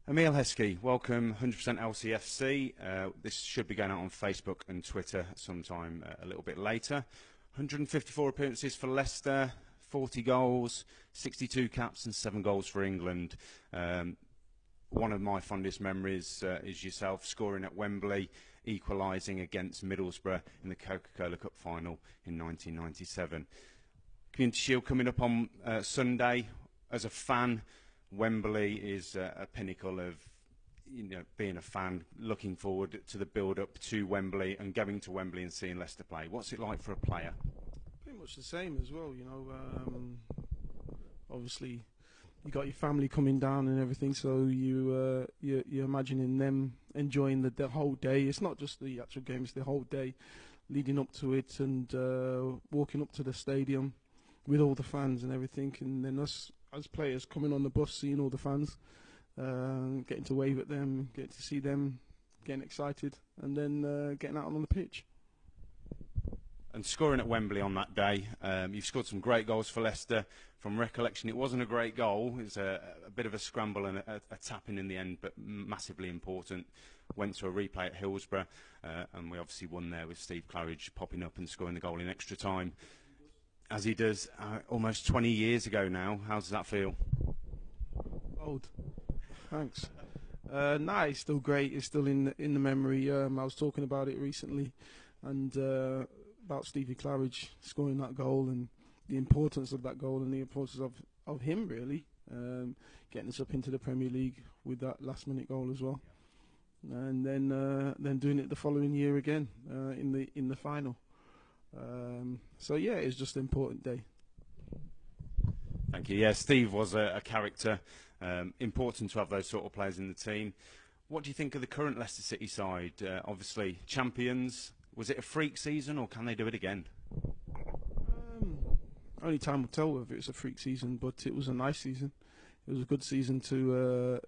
Emile Heskey, welcome 100% LCFC. This should be going out on Facebook and Twitter sometime a little bit later. 154 appearances for Leicester, 40 goals, 62 caps and 7 goals for England. One of my fondest memories is yourself scoring at Wembley, equalising against Middlesbrough in the Coca-Cola Cup final in 1997. Community Shield coming up on Sunday. As a fan, Wembley is a pinnacle of being a fan, looking forward to the build-up to Wembley and going to Wembley and seeing Leicester play. What's it like for a player? Pretty much the same as well, obviously, you got your family coming down and everything, so you're imagining them enjoying the whole day. It's not just the actual game; it's the whole day leading up to it, and walking up to the stadium with all the fans and everything, and then us as players coming on the bus, seeing all the fans, getting to wave at them, getting to see them, getting excited, and then getting out on the pitch. And scoring at Wembley on that day, you've scored some great goals for Leicester. From recollection, it wasn't a great goal. It was a bit of a scramble and a tap-in the end, but massively important. Went to a replay at Hillsborough, and we obviously won there with Steve Claridge popping up and scoring the goal in extra time, as he does almost 20 years ago now. How does that feel? Old. Thanks. Nah, it's still great. It's still in the memory. I was talking about it recently, and about Stevie Claridge scoring that goal and the importance of that goal and the importance of him really getting us up into the Premier League with that last-minute goal as well, and then doing it the following year again in the final. So yeah, it's just an important day. Thank you. Yeah, Steve was a character. Important to have those sort of players in the team. What do you think of the current Leicester City side? Obviously champions. Was it a freak season, or can they do it again? Only time will tell whether it's a freak season, but it was a nice season. It was a good season to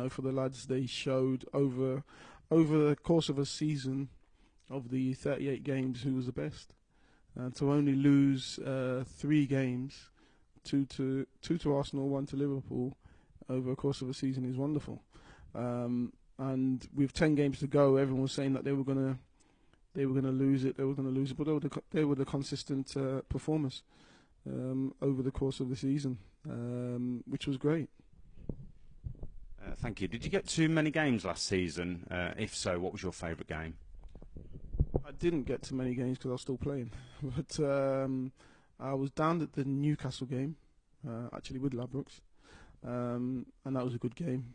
for the lads. They showed over the course of a season of the 38 games who was the best. To only lose 3 games, two to Arsenal, 1 to Liverpool, over a course of a season is wonderful. And with 10 games to go, everyone was saying that they were gonna lose it. But they were the consistent performers over the course of the season, which was great. Thank you. Did you get too many games last season? If so, what was your favourite game? I didn't get to many games because I was still playing, but I was down at the Newcastle game, actually with Ladbrokes, and that was a good game.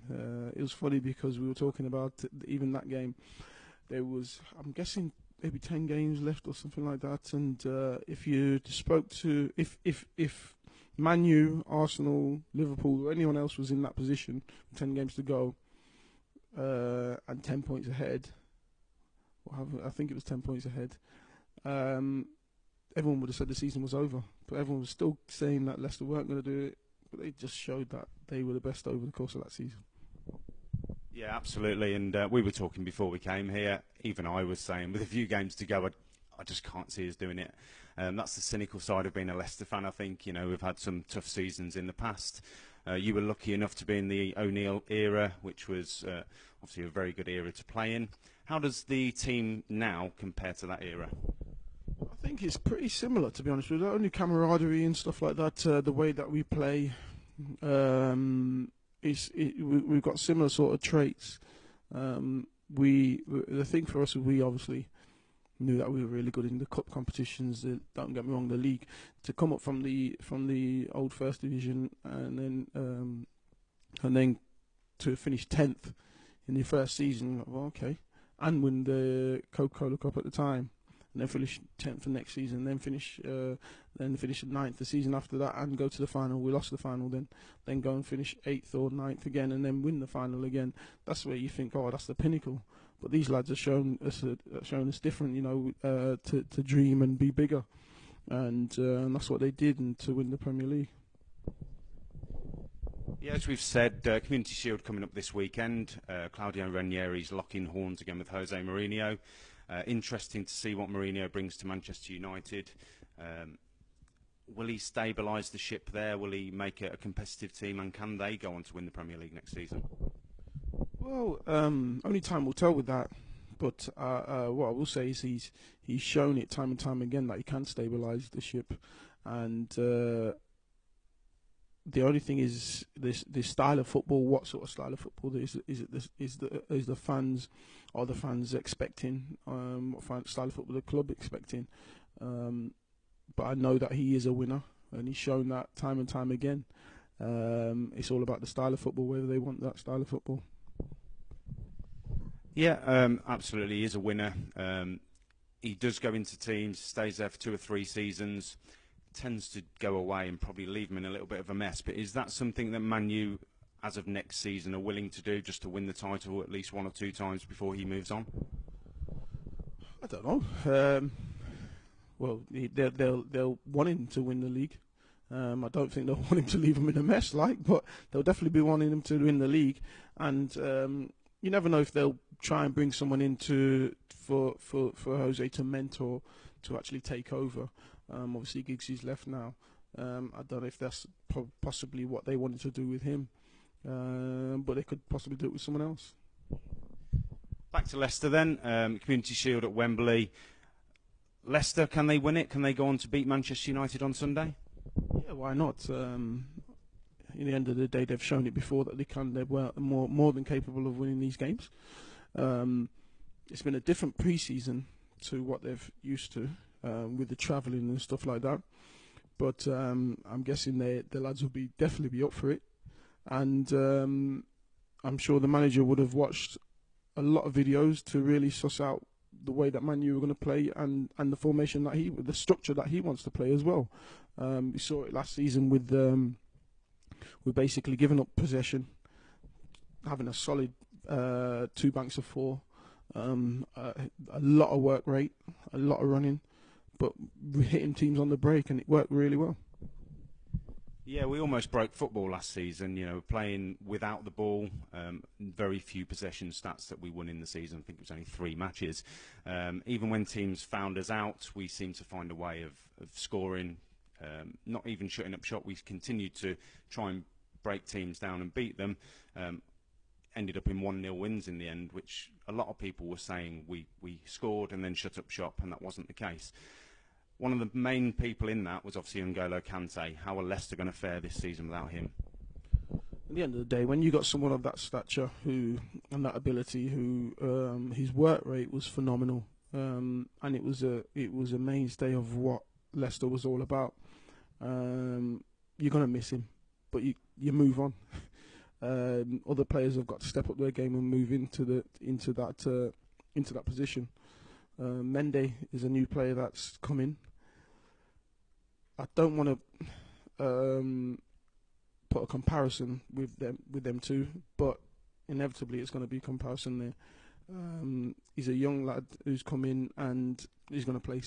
It was funny because we were talking about even that game. There was, I'm guessing, maybe 10 games left or something like that, and if you spoke to if Man U, Arsenal, Liverpool, or anyone else was in that position, 10 games to go, and 10 points ahead. I think it was 10 points ahead. Everyone would have said the season was over, but everyone was still saying that Leicester weren't going to do it. But they just showed that they were the best over the course of that season. Yeah, absolutely. And we were talking before we came here. Even I was saying, with a few games to go, I just can't see us doing it. That's the cynical side of being a Leicester fan. I think we've had some tough seasons in the past. You were lucky enough to be in the O'Neill era, which was obviously a very good era to play in. How does the team now compare to that era? I think it's pretty similar, to be honest with you. Only camaraderie and stuff like that. The way that we play, we've got similar sort of traits. The thing for us, we obviously knew that we were really good in the cup competitions. Don't get me wrong, the league, to come up from the old First Division and then to finish 10th in the first season. Well, okay, and win the Coca-Cola Cup at the time, and then finish 10th the next season, then finish 9th the season after that, and go to the final. We lost the final, then go and finish 8th or 9th again, and then win the final again. That's where you think, oh, that's the pinnacle. But these lads have shown us different, to dream and be bigger, and that's what they did, and to win the Premier League. Yeah, as we've said, Community Shield coming up this weekend. Claudio Ranieri's locking horns again with Jose Mourinho. Interesting to see what Mourinho brings to Manchester United. Will he stabilise the ship there? Will he make it a competitive team, and can they go on to win the Premier League next season? Well, only time will tell with that. But what I will say is he's shown it time and time again that he can stabilise the ship, and the only thing is this style of football. What sort of style of football is the fans, are the fans expecting? What style of football the club expecting? But I know that he is a winner, and he's shown that time and time again. It's all about the style of football, whether they want that style of football. Yeah, absolutely, he is a winner. He does go into teams, stays there for 2 or 3 seasons, tends to go away and probably leave them in a little bit of a mess. But is that something that Man U, as of next season, are willing to do, just to win the title at least 1 or 2 times before he moves on? I don't know. Well, they'll want him to win the league. I don't think they'll want him to leave them in a mess, but they'll definitely be wanting him to win the league. And you never know if they'll try and bring someone in for Jose to mentor, to actually take over. Obviously, Giggsy's left now. I don't know if that's possibly what they wanted to do with him, but they could possibly do it with someone else. Back to Leicester then. Community Shield at Wembley. Leicester, can they win it? Can they go on to beat Manchester United on Sunday? Yeah, why not? In the end of the day, they've shown it before that they can. They're more than capable of winning these games. It's been a different pre-season to what they've used to, with the travelling and stuff like that. But I'm guessing the lads will definitely be up for it. And I'm sure the manager would have watched a lot of videos to really suss out the way that Man U were going to play, and the formation the structure that he wants to play as well. We saw it last season with basically giving up possession, having a solid 2 banks of 4, a lot of work rate, a lot of running, but hitting teams on the break, and it worked really well. Yeah, we almost broke football last season, playing without the ball. Very few possession stats that we won in the season. I think it was only 3 matches. Even when teams found us out, we seemed to find a way of scoring, not even shutting up shop. We continued to try and break teams down and beat them. Ended up in 1-0 wins in the end, which a lot of people were saying we scored and then shut up shop, and that wasn't the case. One of the main people in that was obviously N'Golo Kante. How are Leicester going to fare this season without him? At the end of the day, when you got someone of that stature and that ability, his work rate was phenomenal, and it was a mainstay of what Leicester was all about. You're going to miss him, but you move on. Other players have got to step up their game and move into that position. Mendy is a new player that's come in. I don't want to put a comparison with them two, but inevitably it's going to be a comparison there. He's a young lad who's come in and he's going to play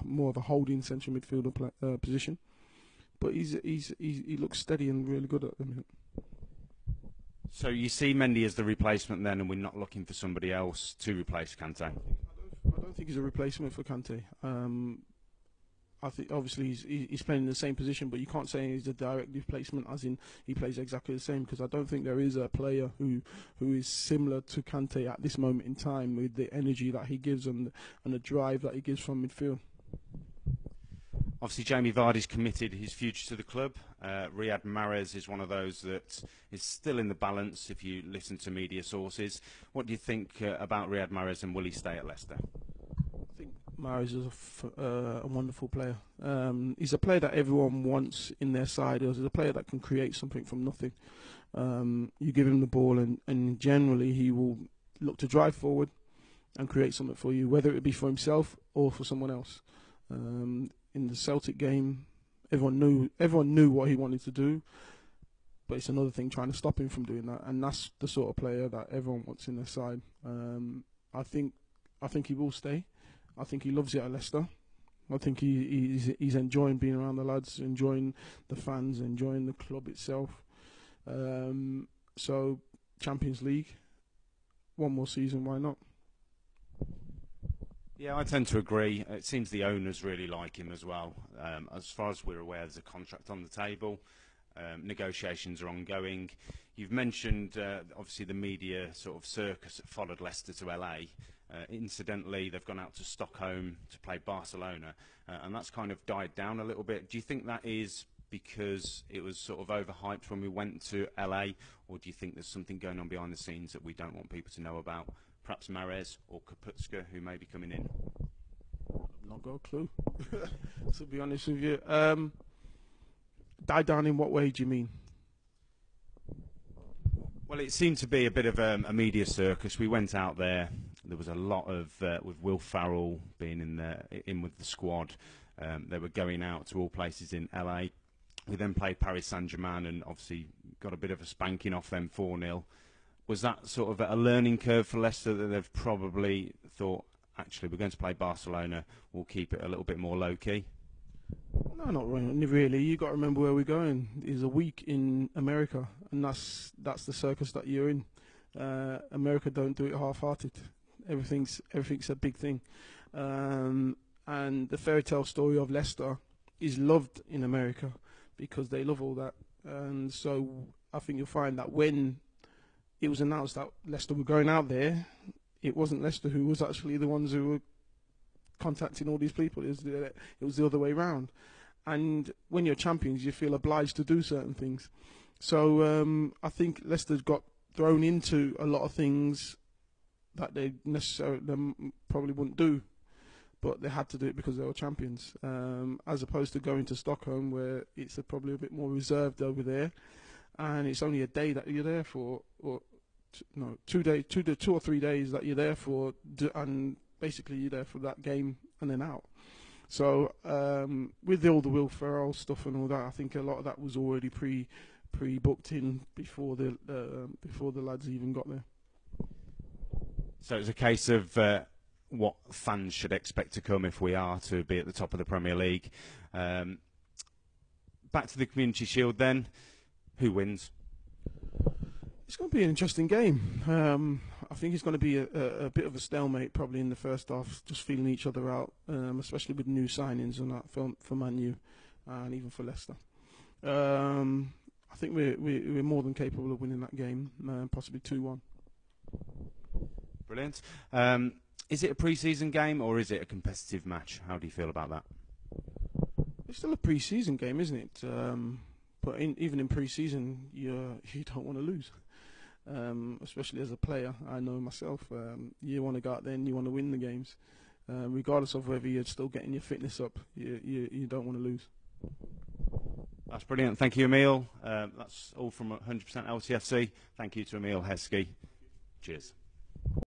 more of a holding central midfielder position, but he looks steady and really good at the minute. So you see Mendy as the replacement then, and we're not looking for somebody else to replace Kante? I don't think he's a replacement for Kante. I think obviously he's playing in the same position, but you can't say he's a direct replacement, as in he plays exactly the same, because I don't think there is a player who is similar to Kante at this moment in time, with the energy that he gives and the drive that he gives from midfield. Obviously, Jamie Vardy's committed his future to the club. Riyad Mahrez is one of those that is still in the balance if you listen to media sources. What do you think about Riyad Mahrez, and will he stay at Leicester? I think Mahrez is a wonderful player. He's a player that everyone wants in their side. He's a player that can create something from nothing. You give him the ball and generally he will look to drive forward and create something for you, whether it be for himself or for someone else. In the Celtic game, everyone knew what he wanted to do, but it's another thing trying to stop him from doing that, and that's the sort of player that everyone wants in their side. I think he will stay. I think he loves it at Leicester. I think he's enjoying being around the lads, enjoying the fans, enjoying the club itself. So Champions League, one more season, why not? Yeah, I tend to agree. It seems the owners really like him as well. As far as we're aware, there's a contract on the table. Negotiations are ongoing. You've mentioned, obviously, the media sort of circus that followed Leicester to LA. Incidentally, they've gone out to Stockholm to play Barcelona, and that's kind of died down a little bit. Do you think that is because it was sort of overhyped when we went to LA, or do you think there's something going on behind the scenes that we don't want people to know about? Perhaps Mahrez or Kaputska, who may be coming in. I've not got a clue, to be honest with you. Die down in what way do you mean? Well, it seemed to be a bit of a media circus. We went out there. There was a lot of, with Will Farrell being in with the squad. They were going out to all places in LA. We then played Paris Saint-Germain and obviously got a bit of a spanking off them 4-0. Was that sort of a learning curve for Leicester that they've probably thought, actually, we're going to play Barcelona, we'll keep it a little bit more low-key? No, not really. You got to remember where we're going. It's a week in America, and that's the circus that you're in. America don't do it half-hearted. Everything's a big thing, and the fairy tale story of Leicester is loved in America because they love all that. And so I think you'll find that when it was announced that Leicester were going out there, it wasn't Leicester who was actually the ones who were contacting all these people. It was the other way round. And when you're champions, you feel obliged to do certain things. So I think Leicester got thrown into a lot of things that they necessarily probably wouldn't do, but they had to do it because they were champions. As opposed to going to Stockholm, where it's probably a bit more reserved over there, and it's only a day that you're there for, or 2 or 3 days that you're there for, and basically you're there for that game and then out. So with all the Will Ferrell stuff and all that, I think a lot of that was already pre-booked in before the lads even got there. So it's a case of what fans should expect to come if we are to be at the top of the Premier League. Back to the Community Shield then. Who wins? It's going to be an interesting game. I think it's going to be a bit of a stalemate probably in the first half, just feeling each other out, especially with new signings and that for Man U and even for Leicester. I think we're more than capable of winning that game, possibly 2-1. Brilliant. Is it a pre-season game or is it a competitive match? How do you feel about that? It's still a pre-season game, isn't it? But even in pre-season, you don't want to lose. Especially as a player, I know myself. You want to go out there and you want to win the games, regardless of whether you're still getting your fitness up. You don't want to lose. That's brilliant. Thank you, Emile. That's all from 100% LCFC. Thank you to Emile Heskey. Cheers.